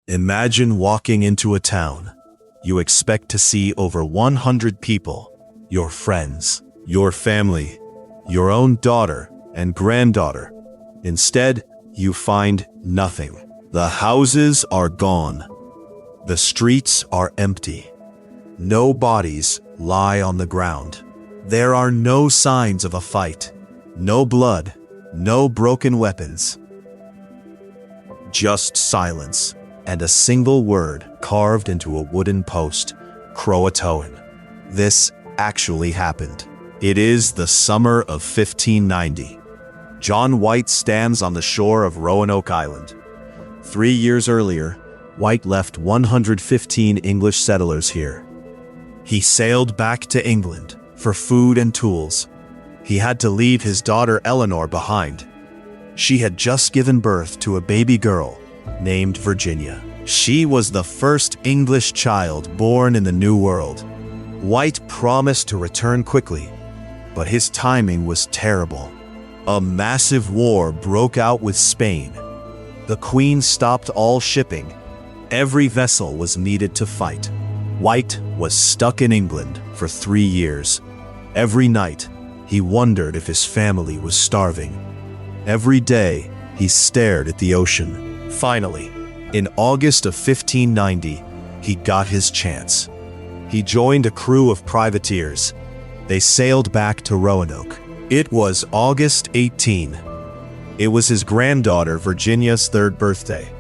Imagine walking into a town. You expect to see over 100 people, your friends, your family, your own daughter and granddaughter. Instead, you find nothing. The houses are gone. The streets are empty. No bodies lie on the ground. There are no signs of a fight. No blood, no broken weapons. Just silence and a single word carved into a wooden post, CROATOAN. This actually happened. It is the summer of 1590. John White stands on the shore of Roanoke Island. 3 years earlier, White left 115 English settlers here. He sailed back to England for food and tools. He had to leave his daughter Eleanor behind. She had just given birth to a baby girl named Virginia. She was the first English child born in the New World. White promised to return quickly, but his timing was terrible. A massive war broke out with Spain. The Queen stopped all shipping. Every vessel was needed to fight. White was stuck in England for 3 years. Every night, he wondered if his family was starving. Every day, he stared at the ocean. Finally, in August of 1590, he got his chance. He joined a crew of privateers. They sailed back to Roanoke. It was August 18. It was his granddaughter Virginia's 3rd birthday.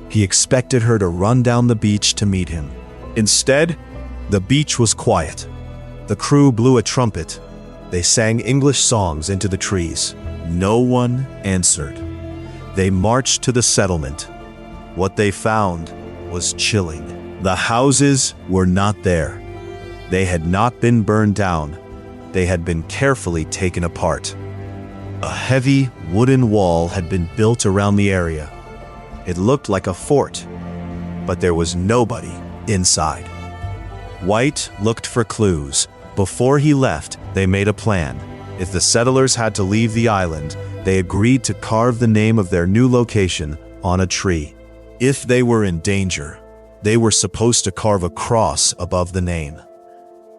He expected her to run down the beach to meet him. Instead, the beach was quiet. The crew blew a trumpet. They sang English songs into the trees. No one answered. They marched to the settlement. What they found was chilling. The houses were not there. They had not been burned down. They had been carefully taken apart. A heavy wooden wall had been built around the area. It looked like a fort, but there was nobody inside. White looked for clues. Before he left, they made a plan. If the settlers had to leave the island, they agreed to carve the name of their new location on a tree. If they were in danger, they were supposed to carve a cross above the name.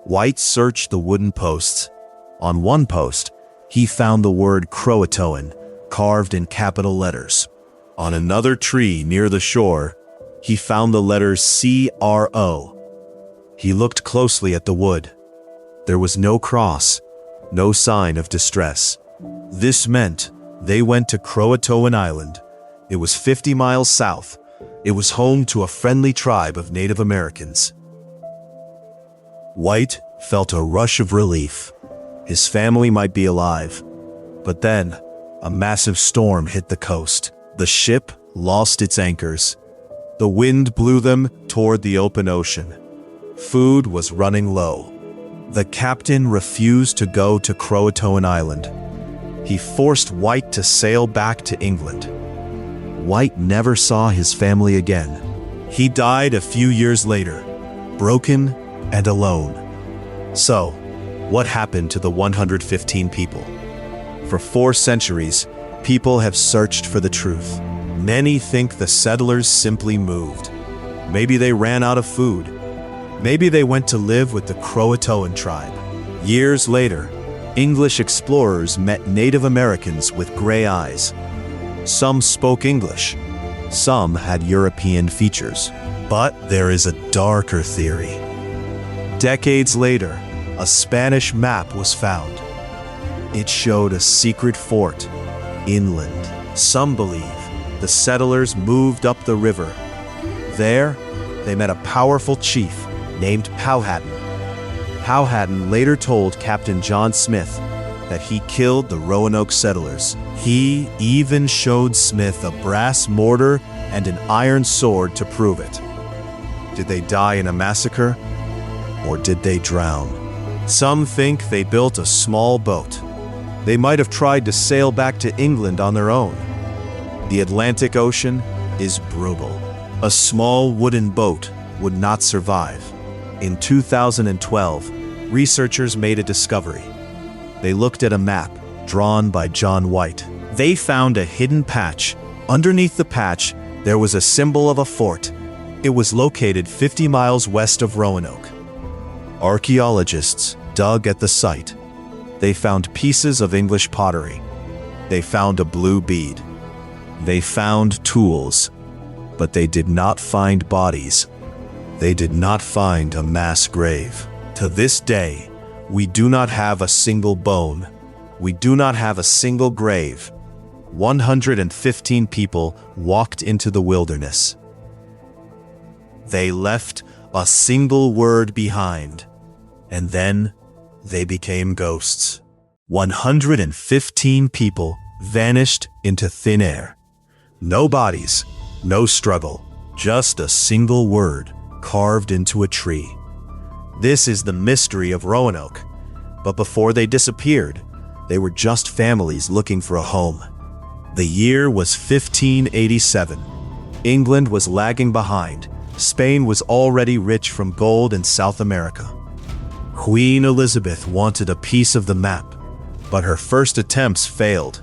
White searched the wooden posts. On one post, he found the word CROATOAN carved in capital letters. On another tree near the shore, he found the letters CRO. He looked closely at the wood. There was no cross, no sign of distress. This meant they went to CROATOAN Island. It was 50 miles south. It was home to a friendly tribe of Native Americans. White felt a rush of relief. His family might be alive. But then, a massive storm hit the coast. The ship lost its anchors. The wind blew them toward the open ocean. Food was running low. The captain refused to go to CROATOAN Island. He forced White to sail back to England. White never saw his family again. He died a few years later, broken and alone. So, what happened to the 115 people? For 4 centuries, people have searched for the truth. Many think the settlers simply moved. Maybe they ran out of food. Maybe they went to live with the CROATOAN tribe. Years later, English explorers met Native Americans with gray eyes. Some spoke English. Some had European features. But there is a darker theory. Decades later, a Spanish map was found. It showed a secret fort inland. Some believe the settlers moved up the river. There, they met a powerful chief named Powhatan. Powhatan later told Captain John Smith that he killed the Roanoke settlers. He even showed Smith a brass mortar and an iron sword to prove it. Did they die in a massacre, or did they drown? Some think they built a small boat. They might have tried to sail back to England on their own. The Atlantic Ocean is brutal. A small wooden boat would not survive. In 2012, researchers made a discovery. They looked at a map drawn by John White. They found a hidden patch. Underneath the patch, there was a symbol of a fort It was located 50 miles west of Roanoke. Archaeologists dug at the site. They found pieces of English pottery. They found a blue bead. They found tools, but they did not find bodies. They did not find a mass grave. To this day, we do not have a single bone. We do not have a single grave. 115 people walked into the wilderness. They left a single word behind, and then they became ghosts. 115 people vanished into thin air. No bodies, no struggle, just a single word carved into a tree. This is the mystery of Roanoke. But before they disappeared, they were just families looking for a home. The year was 1587. England was lagging behind. Spain was already rich from gold in South America. Queen Elizabeth wanted a piece of the map, but her first attempts failed.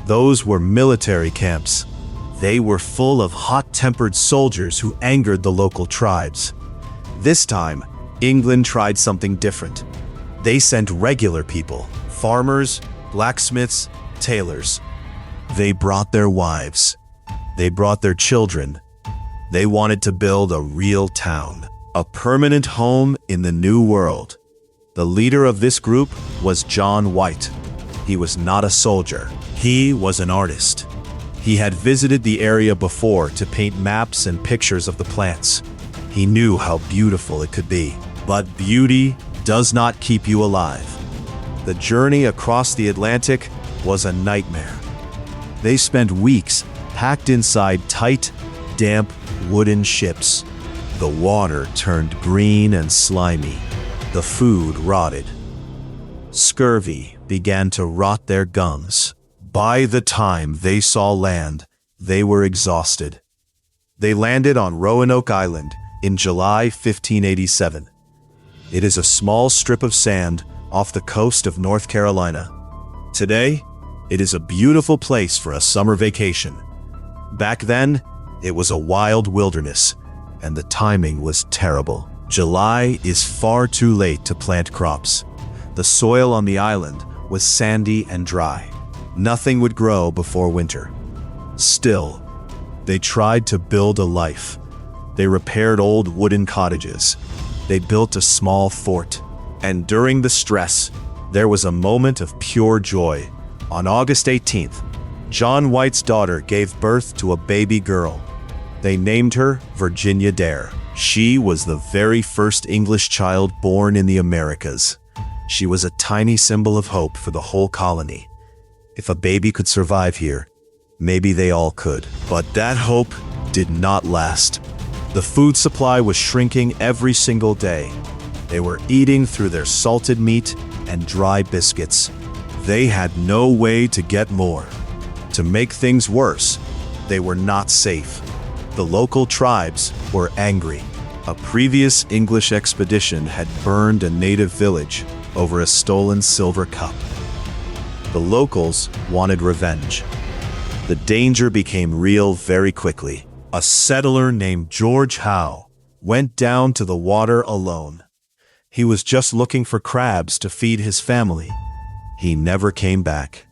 Those were military camps. They were full of hot-tempered soldiers who angered the local tribes. This time, England tried something different. They sent regular people, farmers, blacksmiths, tailors. They brought their wives. They brought their children. They wanted to build a real town, a permanent home in the New World. The leader of this group was John White. He was not a soldier. He was an artist. He had visited the area before to paint maps and pictures of the plants. He knew how beautiful it could be. But beauty does not keep you alive. The journey across the Atlantic was a nightmare. They spent weeks packed inside tight, damp, wooden ships. The water turned green and slimy. The food rotted. Scurvy began to rot their gums. By the time they saw land, they were exhausted. They landed on Roanoke Island in July 1587. It is a small strip of sand off the coast of North Carolina. Today, it is a beautiful place for a summer vacation. Back then, it was a wild wilderness, and the timing was terrible. July is far too late to plant crops. The soil on the island was sandy and dry. Nothing would grow before winter. Still, they tried to build a life. They repaired old wooden cottages. They built a small fort. And during the stress, there was a moment of pure joy. On August 18th, John White's daughter gave birth to a baby girl. They named her Virginia Dare. She was the very first English child born in the Americas. She was a tiny symbol of hope for the whole colony. If a baby could survive here, maybe they all could. But that hope did not last. The food supply was shrinking every single day. They were eating through their salted meat and dry biscuits. They had no way to get more. To make things worse, they were not safe. The local tribes were angry. A previous English expedition had burned a native village over a stolen silver cup. The locals wanted revenge. The danger became real very quickly. A settler named George Howe went down to the water alone. He was just looking for crabs to feed his family. He never came back.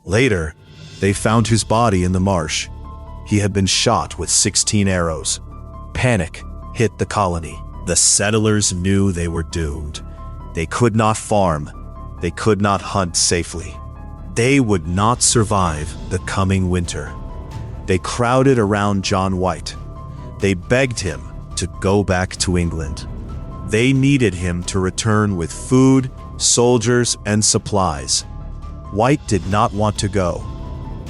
Later, they found his body in the marsh. He had been shot with 16 arrows. Panic hit the colony. The settlers knew they were doomed. They could not farm. They could not hunt safely. They would not survive the coming winter. They crowded around John White. They begged him to go back to England. They needed him to return with food, soldiers, and supplies. White did not want to go.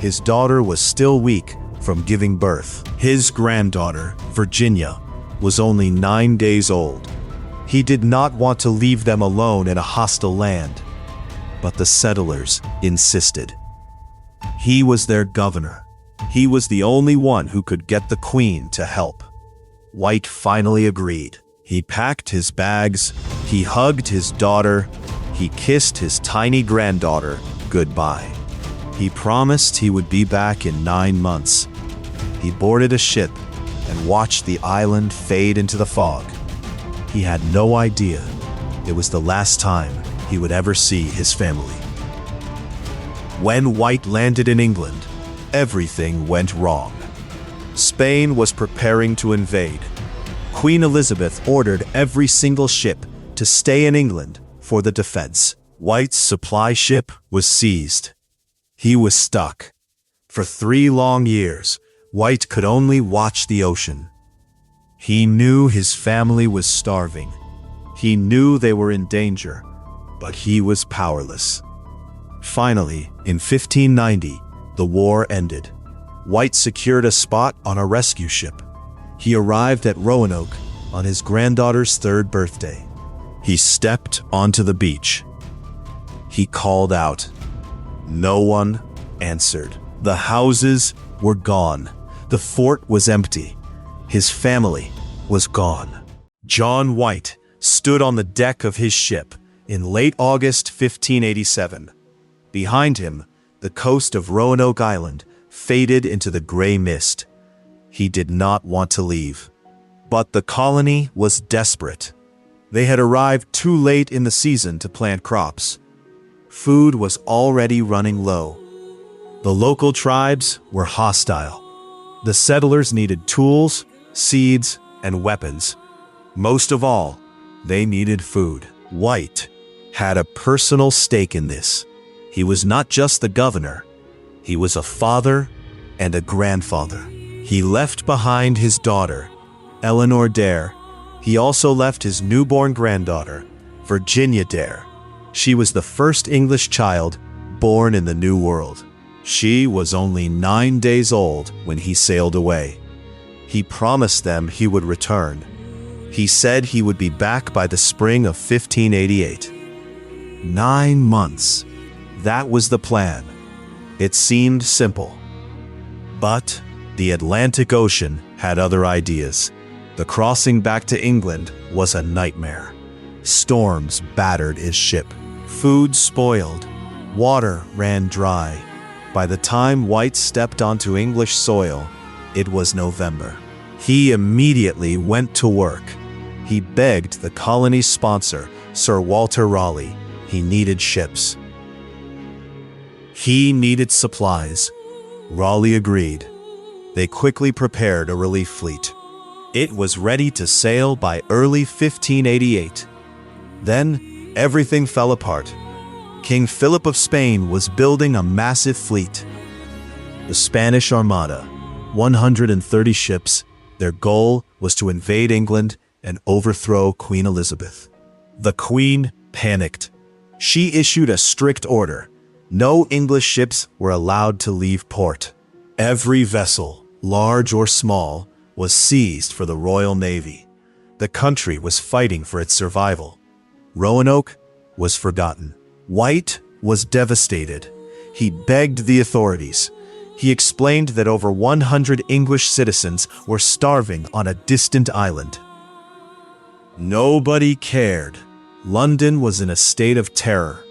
His daughter was still weak from giving birth. His granddaughter, Virginia, was only 9 days old. He did not want to leave them alone in a hostile land. But the settlers insisted. He was their governor. He was the only one who could get the Queen to help. White finally agreed. He packed his bags, he hugged his daughter, he kissed his tiny granddaughter goodbye. He promised he would be back in 9 months. He boarded a ship and watched the island fade into the fog. He had no idea it was the last time he would ever see his family. When White landed in England, everything went wrong. Spain was preparing to invade. Queen Elizabeth ordered every single ship to stay in England for the defense. White's supply ship was seized. He was stuck. For 3 long years, White could only watch the ocean. He knew his family was starving. He knew they were in danger, but he was powerless. Finally, in 1590, the war ended. White secured a spot on a rescue ship. He arrived at Roanoke on his granddaughter's 3rd birthday. He stepped onto the beach. He called out. No one answered. The houses were gone. The fort was empty. His family was gone. John White stood on the deck of his ship in late August 1587. Behind him, the coast of Roanoke Island faded into the gray mist. He did not want to leave. But the colony was desperate. They had arrived too late in the season to plant crops. Food was already running low. The local tribes were hostile. The settlers needed tools, seeds, and weapons. Most of all, they needed food. White had a personal stake in this. He was not just the governor. He was a father and a grandfather. He left behind his daughter, Eleanor Dare. He also left his newborn granddaughter, Virginia Dare. She was the first English child born in the New World. She was only 9 days old when he sailed away. He promised them he would return. He said he would be back by the spring of 1588. 9 months. That was the plan. It seemed simple. But the Atlantic Ocean had other ideas. The crossing back to England was a nightmare. Storms battered his ship. Food spoiled. Water ran dry. By the time White stepped onto English soil, it was November. He immediately went to work. He begged the colony's sponsor, Sir Walter Raleigh. He needed ships. He needed supplies. Raleigh agreed. They quickly prepared a relief fleet. It was ready to sail by early 1588. Then, everything fell apart. King Philip of Spain was building a massive fleet. The Spanish Armada, 130 ships, their goal was to invade England and overthrow Queen Elizabeth. The Queen panicked. She issued a strict order. No English ships were allowed to leave port. Every vessel, large or small, was seized for the Royal Navy. The country was fighting for its survival. Roanoke was forgotten. White was devastated. He begged the authorities. He explained that over 100 English citizens were starving on a distant island. Nobody cared. London was in a state of terror.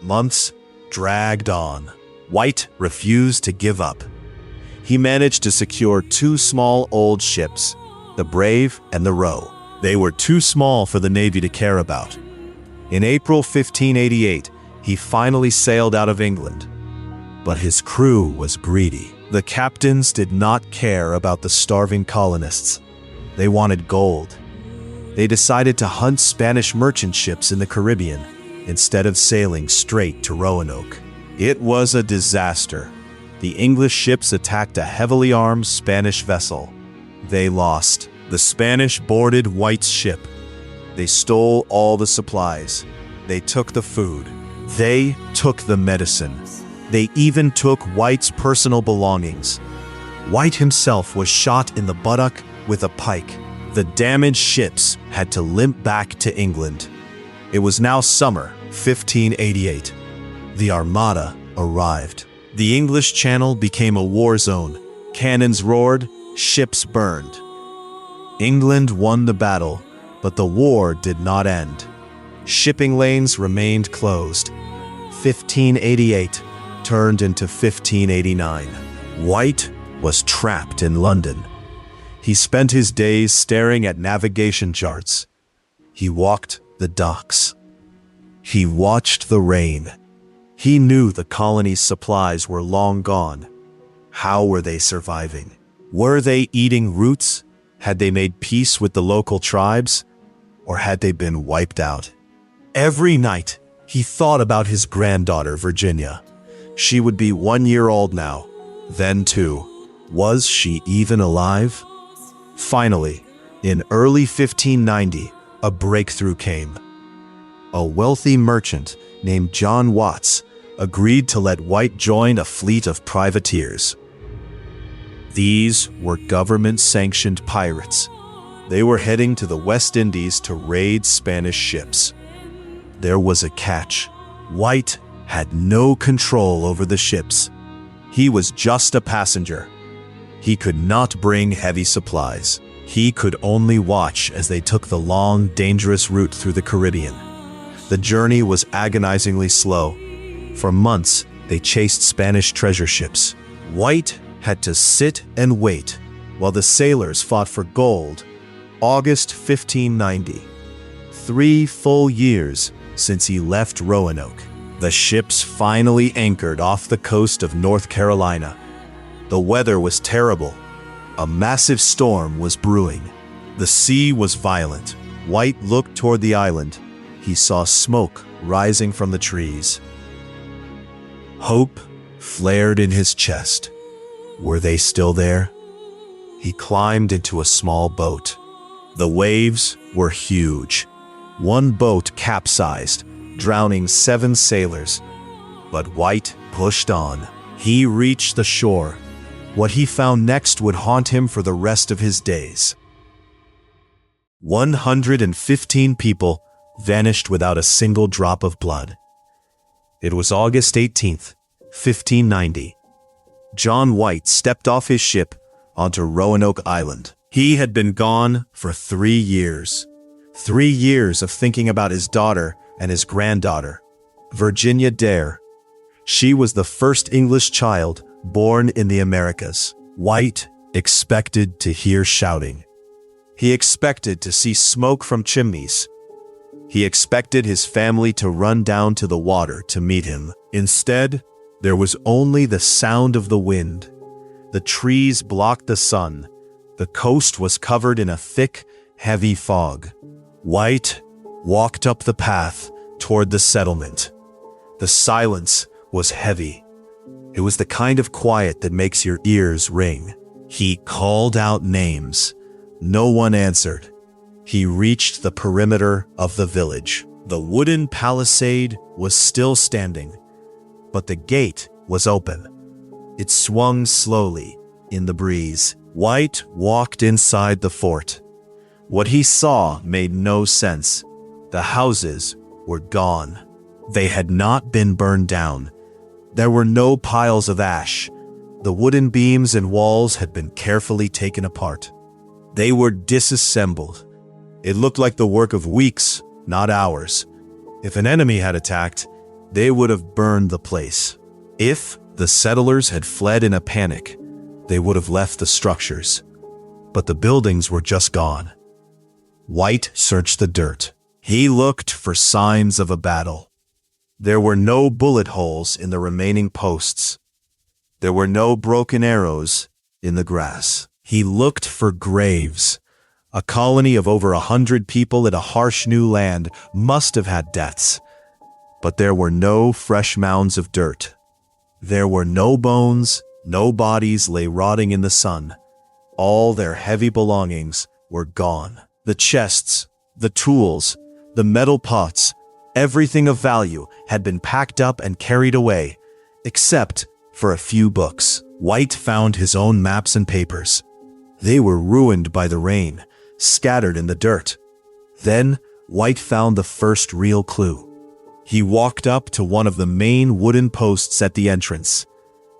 Months dragged on. White refused to give up. He managed to secure 2 small old ships, the Brave and the Roe. They were too small for the Navy to care about. In April 1588, he finally sailed out of England. But his crew was greedy. The captains did not care about the starving colonists. They wanted gold. They decided to hunt Spanish merchant ships in the Caribbean instead of sailing straight to Roanoke. It was a disaster. The English ships attacked a heavily armed Spanish vessel. They lost. The Spanish boarded White's ship. They stole all the supplies. They took the food. They took the medicine. They even took White's personal belongings. White himself was shot in the buttock with a pike. The damaged ships had to limp back to England. It was now summer, 1588. The Armada arrived. The English Channel became a war zone. Cannons roared, ships burned. England won the battle, but the war did not end. Shipping lanes remained closed. 1588 turned into 1589. White was trapped in London. He spent his days staring at navigation charts. He walked the docks. He watched the rain. He knew the colony's supplies were long gone. How were they surviving? Were they eating roots? Had they made peace with the local tribes? Or had they been wiped out? Every night, he thought about his granddaughter, Virginia. She would be 1 year old now, then 2. Was she even alive? Finally, in early 1590, a breakthrough came. A wealthy merchant named John Watts agreed to let White join a fleet of privateers. These were government-sanctioned pirates. They were heading to the West Indies to raid Spanish ships. There was a catch. White had no control over the ships. He was just a passenger. He could not bring heavy supplies. He could only watch as they took the long, dangerous route through the Caribbean. The journey was agonizingly slow. For months, they chased Spanish treasure ships. White had to sit and wait while the sailors fought for gold. August 1590. 3 full years since he left Roanoke. The ships finally anchored off the coast of North Carolina. The weather was terrible. A massive storm was brewing. The sea was violent. White looked toward the island. He saw smoke rising from the trees. Hope flared in his chest. Were they still there? He climbed into a small boat. The waves were huge. One boat capsized, drowning 7 sailors. But White pushed on. He reached the shore. What he found next would haunt him for the rest of his days. 115 people vanished without a single drop of blood. It was August 18th, 1590. John White stepped off his ship onto Roanoke Island. He had been gone for 3 years. 3 years of thinking about his daughter and his granddaughter, Virginia Dare. She was the first English child born in the Americas. White expected to hear shouting. He expected to see smoke from chimneys. He expected his family to run down to the water to meet him. Instead, there was only the sound of the wind. The trees blocked the sun. The coast was covered in a thick, heavy fog. White walked up the path toward the settlement. The silence was heavy. It was the kind of quiet that makes your ears ring. He called out names. No one answered. He reached the perimeter of the village. The wooden palisade was still standing, but the gate was open. It swung slowly in the breeze. White walked inside the fort. What he saw made no sense. The houses were gone. They had not been burned down. There were no piles of ash. The wooden beams and walls had been carefully taken apart. They were disassembled. It looked like the work of weeks, not hours. If an enemy had attacked, they would have burned the place. If the settlers had fled in a panic, they would have left the structures. But the buildings were just gone. White searched the dirt. He looked for signs of a battle. There were no bullet holes in the remaining posts. There were no broken arrows in the grass. He looked for graves. A colony of over 100 people in a harsh new land must have had deaths. But there were no fresh mounds of dirt. There were no bones, no bodies lay rotting in the sun. All their heavy belongings were gone. The chests, the tools, the metal pots, everything of value had been packed up and carried away, except for a few books. White found his own maps and papers. They were ruined by the rain, scattered in the dirt. Then, White found the first real clue. He walked up to one of the main wooden posts at the entrance.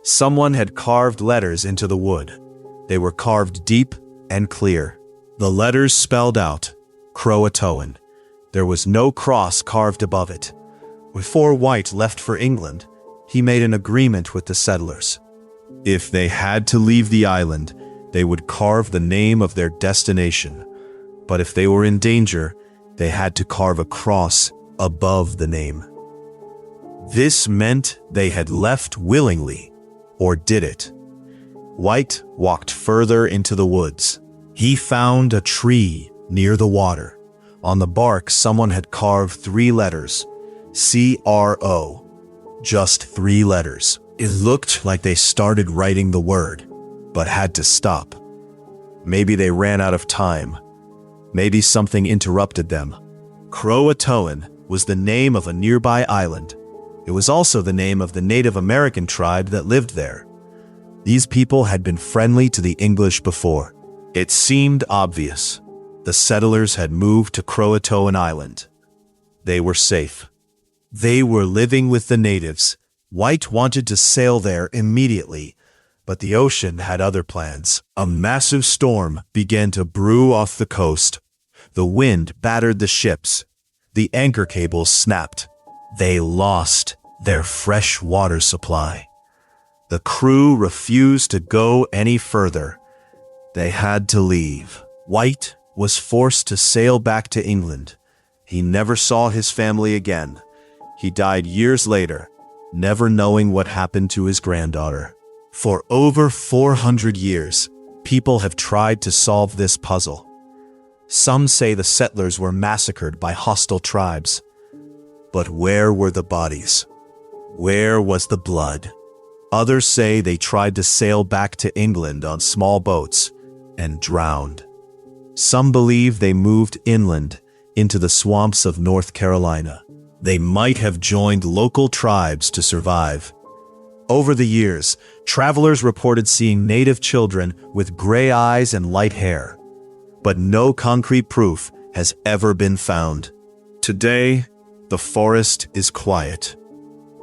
Someone had carved letters into the wood. They were carved deep and clear. The letters spelled out, CROATOAN. There was no cross carved above it. Before White left for England, he made an agreement with the settlers. If they had to leave the island, they would carve the name of their destination. But if they were in danger, they had to carve a cross above the name. This meant they had left willingly, or did it. White walked further into the woods. He found a tree near the water. On the bark, someone had carved 3 letters, C-R-O, just 3 letters. It looked like they started writing the word, but had to stop. Maybe they ran out of time. Maybe something interrupted them. CROATOAN was the name of a nearby island. It was also the name of the Native American tribe that lived there. These people had been friendly to the English before. It seemed obvious. The settlers had moved to CROATOAN Island. They were safe. They were living with the natives. White wanted to sail there immediately, but the ocean had other plans. A massive storm began to brew off the coast. The wind battered the ships. The anchor cables snapped. They lost their fresh water supply. The crew refused to go any further. They had to leave. White was forced to sail back to England. He never saw his family again. He died years later, never knowing what happened to his granddaughter. For over 400 years, people have tried to solve this puzzle. Some say the settlers were massacred by hostile tribes. But where were the bodies? Where was the blood? Others say they tried to sail back to England on small boats and drowned. Some believe they moved inland into the swamps of North Carolina. They might have joined local tribes to survive. Over the years, travelers reported seeing native children with gray eyes and light hair, but no concrete proof has ever been found. Today, the forest is quiet.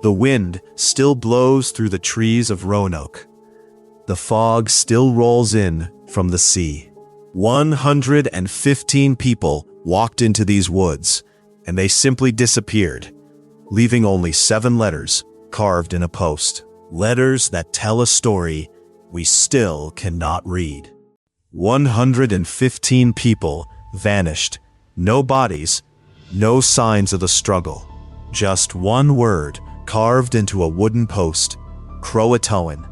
The wind still blows through the trees of Roanoke. The fog still rolls in from the sea. 115 people walked into these woods, and they simply disappeared, leaving only 7 letters carved in a post. Letters that tell a story we still cannot read. 115 people vanished. No bodies, no signs of the struggle. Just one word carved into a wooden post, CROATOAN.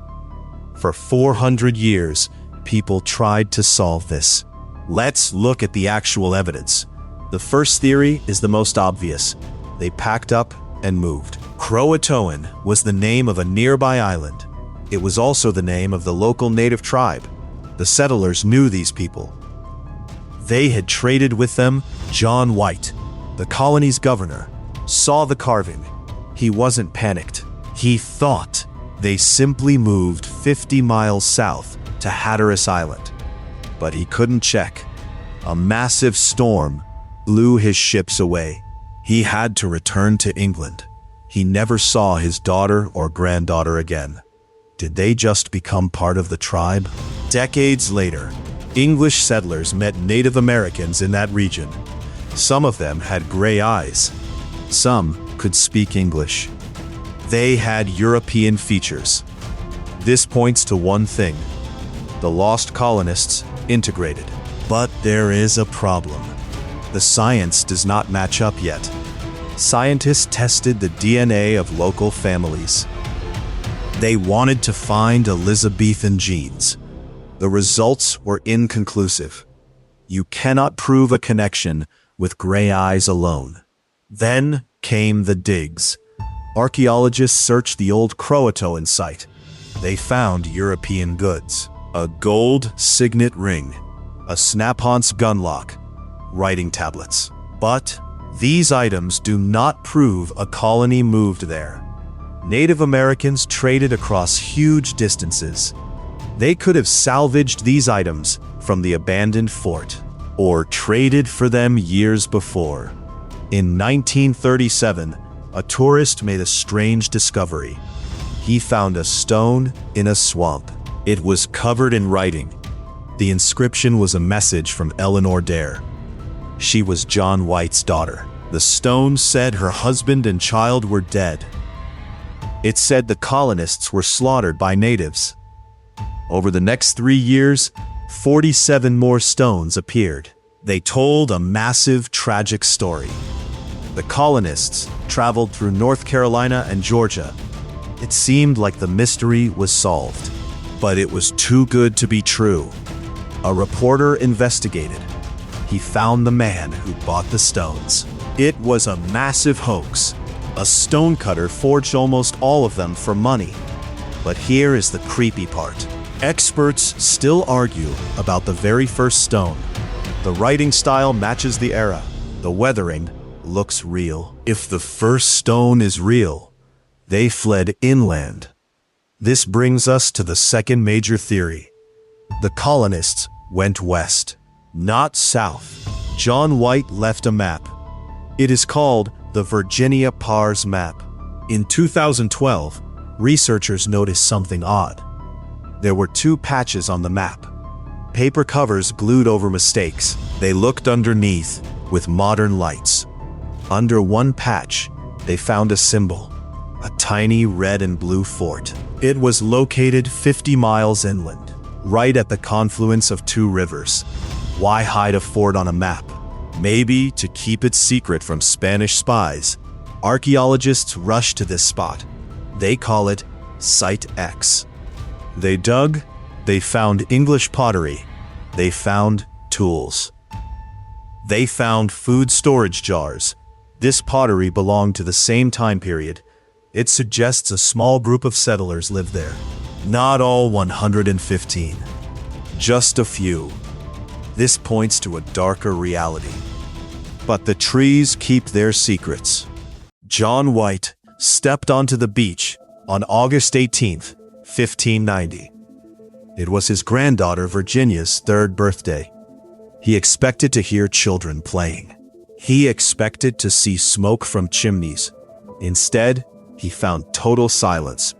For 400 years, people tried to solve this. Let's look at the actual evidence. The first theory is the most obvious. They packed up and moved. CROATOAN was the name of a nearby island. It was also the name of the local native tribe. The settlers knew these people. They had traded with them. John White, the colony's governor, saw the carving. He wasn't panicked. He thought they simply moved 50 miles south to Hatteras Island. But he couldn't check. A massive storm blew his ships away. He had to return to England. He never saw his daughter or granddaughter again. Did they just become part of the tribe? Decades later, English settlers met Native Americans in that region. Some of them had gray eyes. Some could speak English. They had European features. This points to one thing: the lost colonists integrated. But there is a problem. The science does not match up yet. Scientists tested the DNA of local families. They wanted to find Elizabethan genes. The results were inconclusive. You cannot prove a connection with gray eyes alone. Then came the digs. Archaeologists searched the old CROATOAN site. They found European goods: a gold signet ring, a snap-on's gun lock, writing tablets. But these items do not prove a colony moved there. Native Americans traded across huge distances. They could have salvaged these items from the abandoned fort, or traded for them years before. In 1937, a tourist made a strange discovery. He found a stone in a swamp. It was covered in writing. The inscription was a message from Eleanor Dare. She was John White's daughter. The stone said her husband and child were dead. It said the colonists were slaughtered by natives. Over the next 3 years, 47 more stones appeared. They told a massive, tragic story. The colonists traveled through North Carolina and Georgia. It seemed like the mystery was solved, but it was too good to be true. A reporter investigated. He found the man who bought the stones. It was a massive hoax. A stonecutter forged almost all of them for money. But here is the creepy part. Experts still argue about the very first stone. The writing style matches the era. The weathering looks real. If the first stone is real, they fled inland. This brings us to the second major theory. The colonists went west, not south. John White left a map. It is called the Virginia Pars Map. In 2012, researchers noticed something odd. There were 2 patches on the map. Paper covers glued over mistakes. They looked underneath with modern lights. Under one patch, they found a symbol, a tiny red and blue fort. It was located 50 miles inland, right at the confluence of 2 rivers. Why hide a fort on a map? Maybe to keep it secret from Spanish spies. Archaeologists rushed to this spot. They call it Site X. They dug. They found English pottery. They found tools. They found food storage jars. This pottery belonged to the same time period. It suggests a small group of settlers lived there. Not all 115. Just a few. This points to a darker reality. But the trees keep their secrets. John White stepped onto the beach on August 18th, 1590. It was his granddaughter Virginia's 3rd birthday. He expected to hear children playing. He expected to see smoke from chimneys. Instead, he found total silence.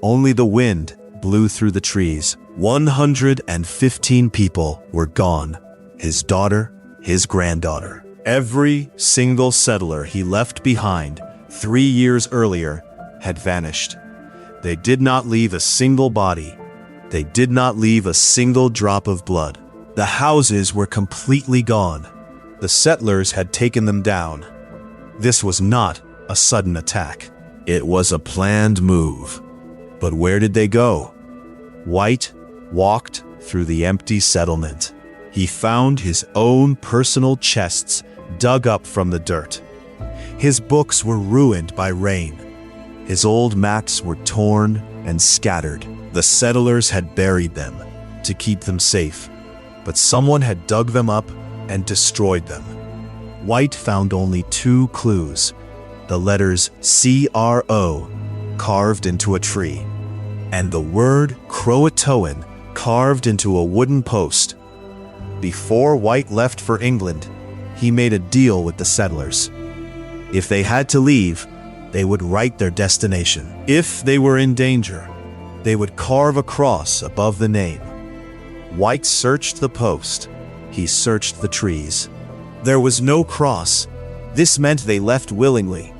Only the wind blew through the trees. 115 people were gone. His daughter, his granddaughter. Every single settler he left behind 3 years earlier had vanished. They did not leave a single body. They did not leave a single drop of blood. The houses were completely gone. The settlers had taken them down. This was not a sudden attack. It was a planned move. But where did they go? White walked through the empty settlement. He found his own personal chests dug up from the dirt. His books were ruined by rain. His old maps were torn and scattered. The settlers had buried them to keep them safe, but someone had dug them up and destroyed them. White found only 2 clues: the letters CRO carved into a tree, and the word CROATOAN carved into a wooden post. Before White left for England, he made a deal with the settlers. If they had to leave, they would write their destination. If they were in danger, they would carve a cross above the name. White searched the post. He searched the trees. There was no cross. This meant they left willingly.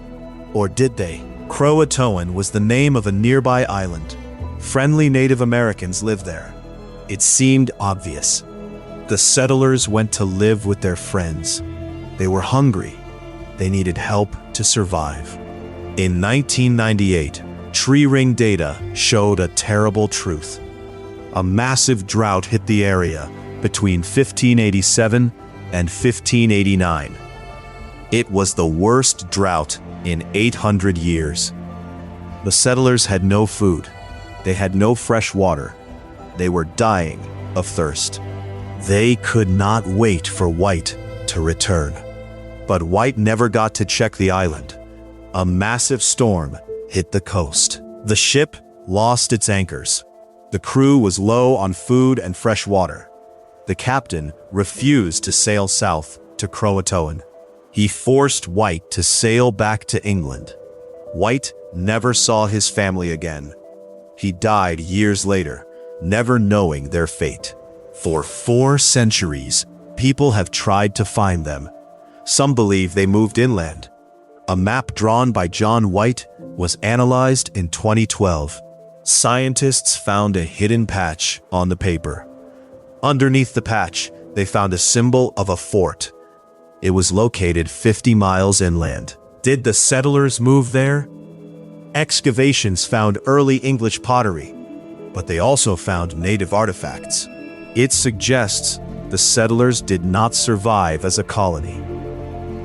Or did they? CROATOAN was the name of a nearby island. Friendly Native Americans lived there. It seemed obvious. The settlers went to live with their friends. They were hungry. They needed help to survive. In 1998, tree ring data showed a terrible truth. A massive drought hit the area between 1587 and 1589. It was the worst drought in 800 years. The settlers had no food. They had no fresh water. They were dying of thirst. They could not wait for White to return. But White never got to check the island. A massive storm hit the coast. The ship lost its anchors. The crew was low on food and fresh water. The captain refused to sail south to CROATOAN. He forced White to sail back to England. White never saw his family again. He died years later, never knowing their fate. For 4 centuries, people have tried to find them. Some believe they moved inland. A map drawn by John White was analyzed in 2012. Scientists found a hidden patch on the paper. Underneath the patch, they found a symbol of a fort. It was located 50 miles inland. Did the settlers move there? Excavations found early English pottery, but they also found native artifacts. It suggests the settlers did not survive as a colony.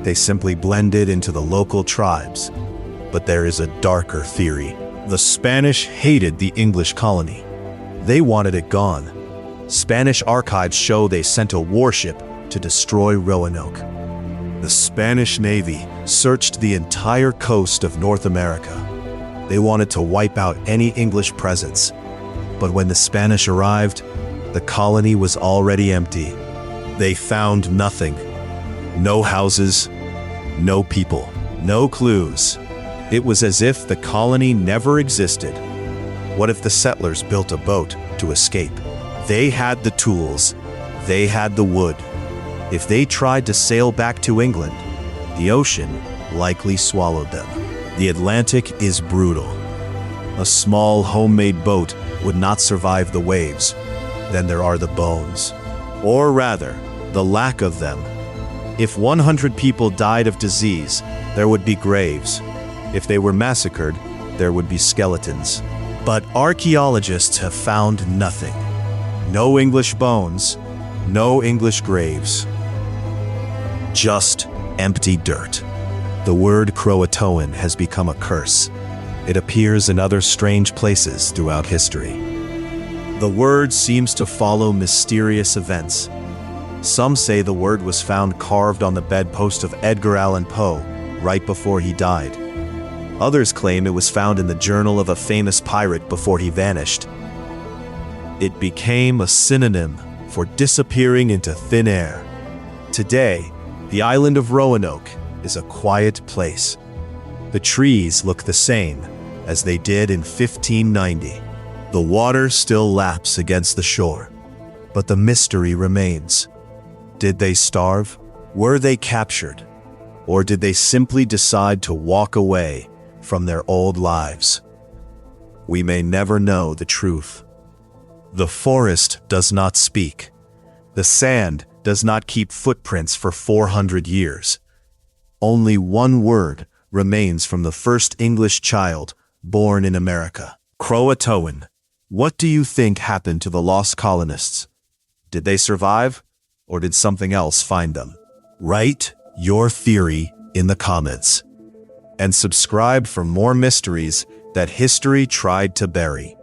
They simply blended into the local tribes. But there is a darker theory. The Spanish hated the English colony. They wanted it gone. Spanish archives show they sent a warship to destroy Roanoke. The Spanish Navy searched the entire coast of North America. They wanted to wipe out any English presence. But when the Spanish arrived, the colony was already empty. They found nothing. No houses, no people, no clues. It was as if the colony never existed. What if the settlers built a boat to escape? They had the tools. They had the wood. If they tried to sail back to England, the ocean likely swallowed them. The Atlantic is brutal. A small homemade boat would not survive the waves. Then there are the bones. Or rather, the lack of them. If 100 people died of disease, there would be graves. If they were massacred, there would be skeletons. But archaeologists have found nothing. No English bones, no English graves. Just empty dirt. The word CROATOAN has become a curse. It appears in other strange places throughout history. The word seems to follow mysterious events. Some say the word was found carved on the bedpost of Edgar Allan Poe right before he died. Others claim it was found in the journal of a famous pirate before he vanished. It became a synonym for disappearing into thin air. Today, the island of Roanoke is a quiet place. The trees look the same as they did in 1590. The water still laps against the shore, but the mystery remains. Did they starve? Were they captured? Or did they simply decide to walk away from their old lives? We may never know the truth. The forest does not speak. The sand does not keep footprints for 400 years. Only one word remains from the first English child born in America. CROATOAN. What do you think happened to the lost colonists? Did they survive, or did something else find them? Write your theory in the comments. And subscribe for more mysteries that history tried to bury.